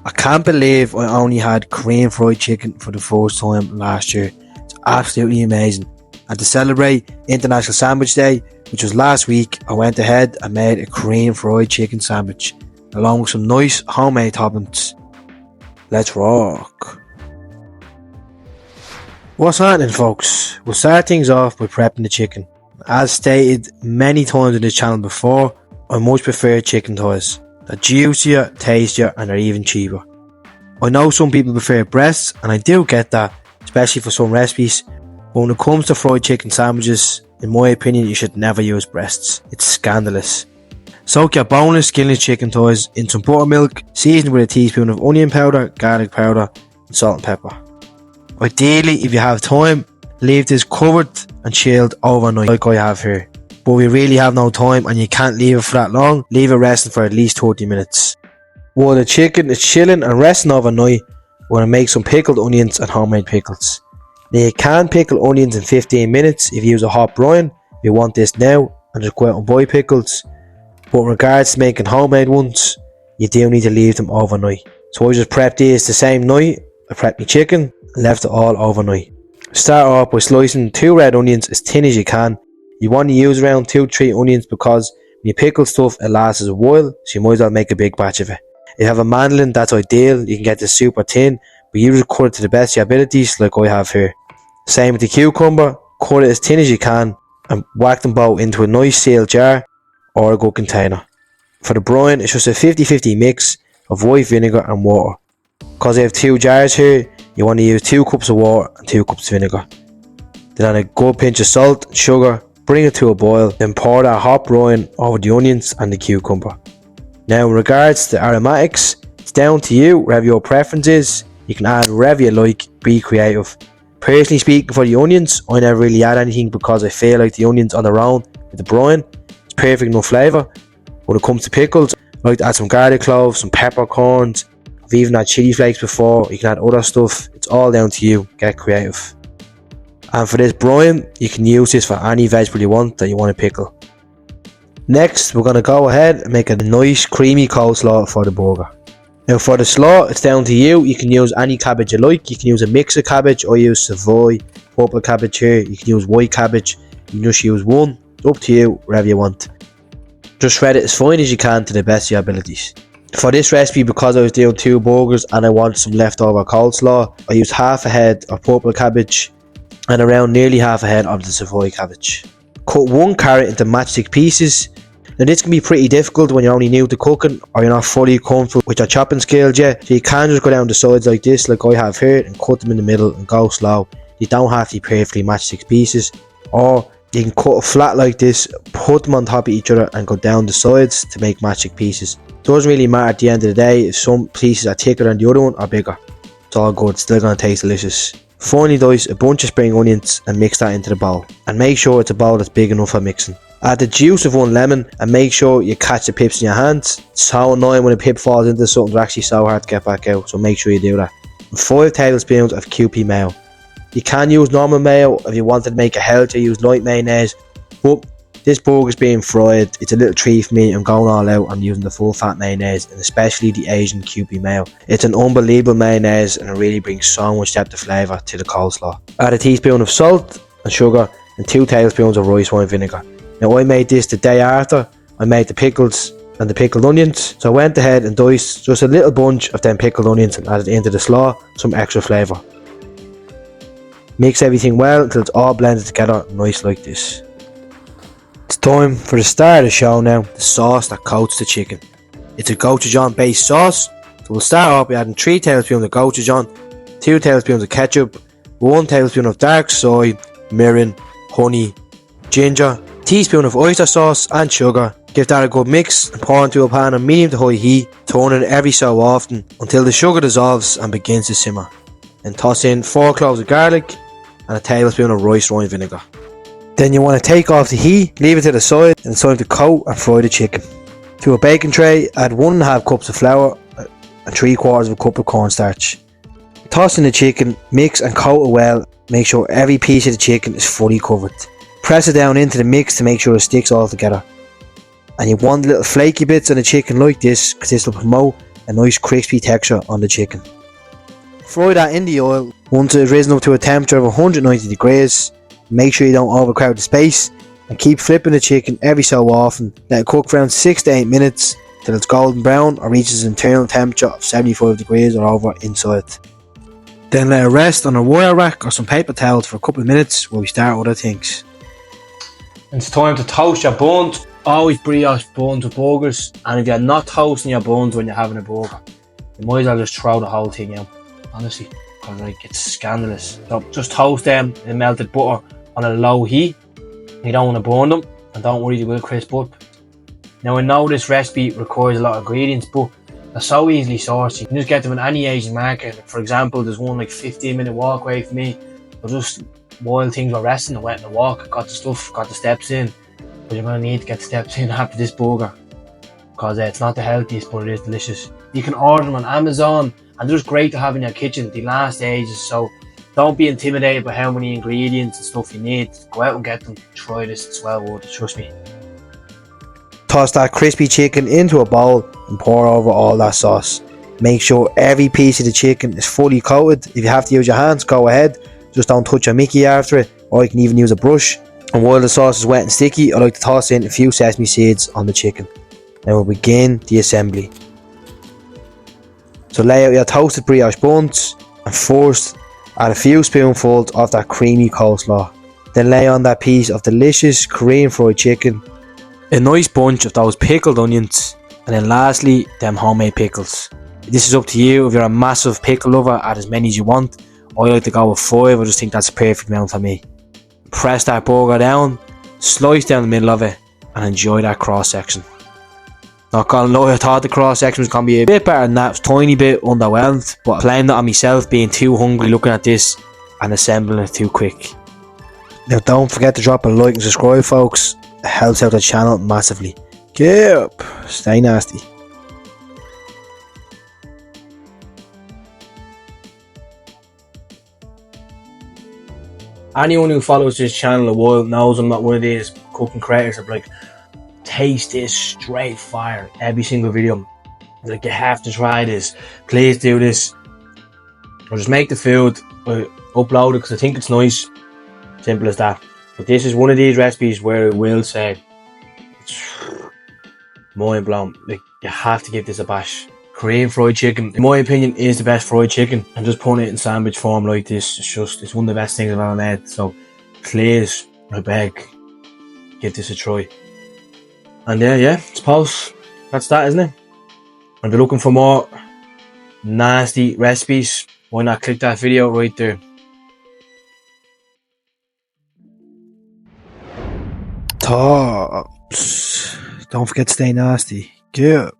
I can't believe I only had Korean fried chicken for the first time last year. It's absolutely amazing. And to celebrate International Sandwich Day, which was last week, I went ahead and made a Korean fried chicken sandwich, along with some nice homemade toppings. Let's rock. What's happening, folks? We'll start things off by prepping the chicken. As stated many times on this channel before, I much prefer chicken thighs. They're juicier, tastier, and they're even cheaper. I know some people prefer breasts, and I do get that, especially for some recipes, but when it comes to fried chicken sandwiches, in my opinion, you should never use breasts. It's scandalous. Soak your boneless, skinless chicken thighs in some buttermilk, seasoned with a teaspoon of onion powder, garlic powder, and salt and pepper. Ideally, if you have time, leave this covered and chilled overnight like I have here. But we really have no time and you can't leave it for that long, leave it resting for at least 30 minutes. While the chicken is chilling and resting overnight, we're going to make some pickled onions and homemade pickles. Now you can pickle onions in 15 minutes if you use a hot brine. You want this now and just go out and buy pickles. But in regards to making homemade ones, you do need to leave them overnight. So I just prepped these the same night. I prepped my chicken and left it all overnight. Start off by slicing 2 red onions as thin as you can. You want to use around 2-3 onions because when you pickle stuff it lasts a while, so you might as well make a big batch of it. If you have a mandolin, that's ideal. You can get this super thin, but you just cut it to the best of your abilities like I have here. Same with the cucumber, cut it as thin as you can and whack them both into a nice sealed jar or a good container. For the brine, it's just a 50-50 mix of white vinegar and water. Because I have 2 jars here, you want to use 2 cups of water and 2 cups of vinegar. Then add a good pinch of salt and sugar, bring it to a boil, then pour that hot brine over the onions and the cucumber. Now in regards to aromatics, it's down to you, whatever your preference is. You can add whatever you like, be creative. Personally speaking, for the onions, I never really add anything because I feel like the onions on their own with the brine, it's perfect enough flavour. When it comes to pickles, I like to add some garlic cloves, some peppercorns. I've even had chili flakes before. You can add other stuff. It's all down to you. Get creative. And for this brine, you can use this for any vegetable you want that you want to pickle. Next, we're going to go ahead and make a nice creamy coleslaw for the burger. Now for the slaw, it's down to you. You can use any cabbage you like. You can use a mix of cabbage. I use savoy, purple cabbage here. You can use white cabbage. You can just use one. It's up to you, wherever you want. Just shred it as fine as you can to the best of your abilities. For this recipe, because I was doing 2 burgers and I wanted some leftover coleslaw, I used half a head of purple cabbage and around nearly half a head of the savoy cabbage. Cut 1 carrot into matchstick pieces. Now this can be pretty difficult when you're only new to cooking or you're not fully comfortable with your chopping skills yet, so you can just go down the sides like this, like I have here, and cut them in the middle and go slow. You don't have to be perfectly matchstick pieces, or you can cut it flat like this, put them on top of each other and go down the sides to make matchstick pieces. Doesn't really matter at the end of the day if some pieces are thicker than the other one or bigger. It's all good, still going to taste delicious. Finally dice a bunch of spring onions and mix that into the bowl. And make sure it's a bowl that's big enough for mixing. Add the juice of 1 lemon and make sure you catch the pips in your hands. It's so annoying when a pip falls into something, they're actually so hard to get back out, so make sure you do that. And 5 tablespoons of kewpie mayo. You can use normal mayo if you wanted to make it healthier, use light mayonnaise, but this burger's being fried, it's a little treat for me. I'm going all out, I'm using the full fat mayonnaise and especially the Asian kewpie mayo. It's an unbelievable mayonnaise and it really brings so much depth of flavour to the coleslaw. Add a teaspoon of salt and sugar and 2 tablespoons of rice wine vinegar. Now I made this the day after I made the pickles and the pickled onions, so I went ahead and diced just a little bunch of them pickled onions and added into the slaw some extra flavour. Mix everything well until it's all blended together nice like this. It's time for the star of the show now, the sauce that coats the chicken. It's a gochujang based sauce, so we'll start off by adding 3 tablespoons of gochujang, 2 tablespoons of ketchup, 1 tablespoon of dark soy, mirin, honey, ginger, teaspoon of oyster sauce and sugar. Give that a good mix and pour into a pan on medium to high heat, turning it every so often until the sugar dissolves and begins to simmer. Then toss in 4 cloves of garlic and a tablespoon of rice wine vinegar. Then you want to take off the heat, leave it to the side, and it's time to coat and fry the chicken. To a baking tray, add 1.5 cups of flour and 3/4 cup of cornstarch. Toss in the chicken, mix and coat it well. Make sure every piece of the chicken is fully covered. Press it down into the mix to make sure it sticks all together. And you want little flaky bits on the chicken like this, because this will promote a nice crispy texture on the chicken. Fry that in the oil. Once it has risen up to a temperature of 190 degrees, make sure you don't overcrowd the space and keep flipping the chicken every so often. Let it cook for around 6 to 8 minutes till it's golden brown or reaches an internal temperature of 75 degrees or over inside. Then let it rest on a wire rack or some paper towels for a couple of minutes while we start other things. It's time to toast your buns. Always brioche buns with burgers, and if you're not toasting your buns when you're having a burger, you might as well just throw the whole thing out, honestly, because like, it's scandalous. So just toast them in melted butter on a low heat. You don't want to burn them, and don't worry, they will crisp up. Now I know this recipe requires a lot of ingredients, but they're so easily sourced. You can just get them in any Asian market. For example, there's one like 15-minute walk away from me. But just while things were resting, I went on a walk, got the stuff, got the steps in. But you're going to need to get the steps in after this burger, because it's not the healthiest, but it is delicious. You can order them on Amazon, and they're just great to have in your kitchen. They last ages, so don't be intimidated by how many ingredients and stuff you need. Go out and get them. Try this, it's well worth it, trust me. Toss that crispy chicken into a bowl and pour over all that sauce. Make sure every piece of the chicken is fully coated. If you have to use your hands, go ahead. Just don't touch your Mickey after it, or you can even use a brush. And while the sauce is wet and sticky, I like to toss in a few sesame seeds on the chicken. Then we'll begin the assembly. So lay out your toasted brioche buns, and first add a few spoonfuls of that creamy coleslaw. Then lay on that piece of delicious Korean fried chicken, a nice bunch of those pickled onions, and then lastly, them homemade pickles. This is up to you. If you're a massive pickle lover, add as many as you want. I like to go with 5, I just think that's a perfect amount for me. Press that burger down, slice down the middle of it, and enjoy that cross section. Not gonna lie, I thought the cross section was gonna be a bit better than that. It was a tiny bit underwhelmed, but I blamed it on myself being too hungry looking at this and assembling it too quick. Now don't forget to drop a like and subscribe, folks. It helps out the channel massively. Get up, stay nasty. Anyone who follows this channel a while knows I'm not one of these cooking creators that like taste this straight fire every single video. Like, you have to try this, please do this. Or just make the food, upload it because I think it's nice. Simple as that. But this is one of these recipes where I will say it's mind blown. Like, you have to give this a bash. Korean fried chicken, in my opinion, is the best fried chicken, and just putting it in sandwich form like this, it's one of the best things I've ever made. So please, I beg, give this a try. And yeah, I suppose that's that, isn't it? If you're looking for more nasty recipes, why not click that video right there. Tops. Don't forget to stay nasty. Good.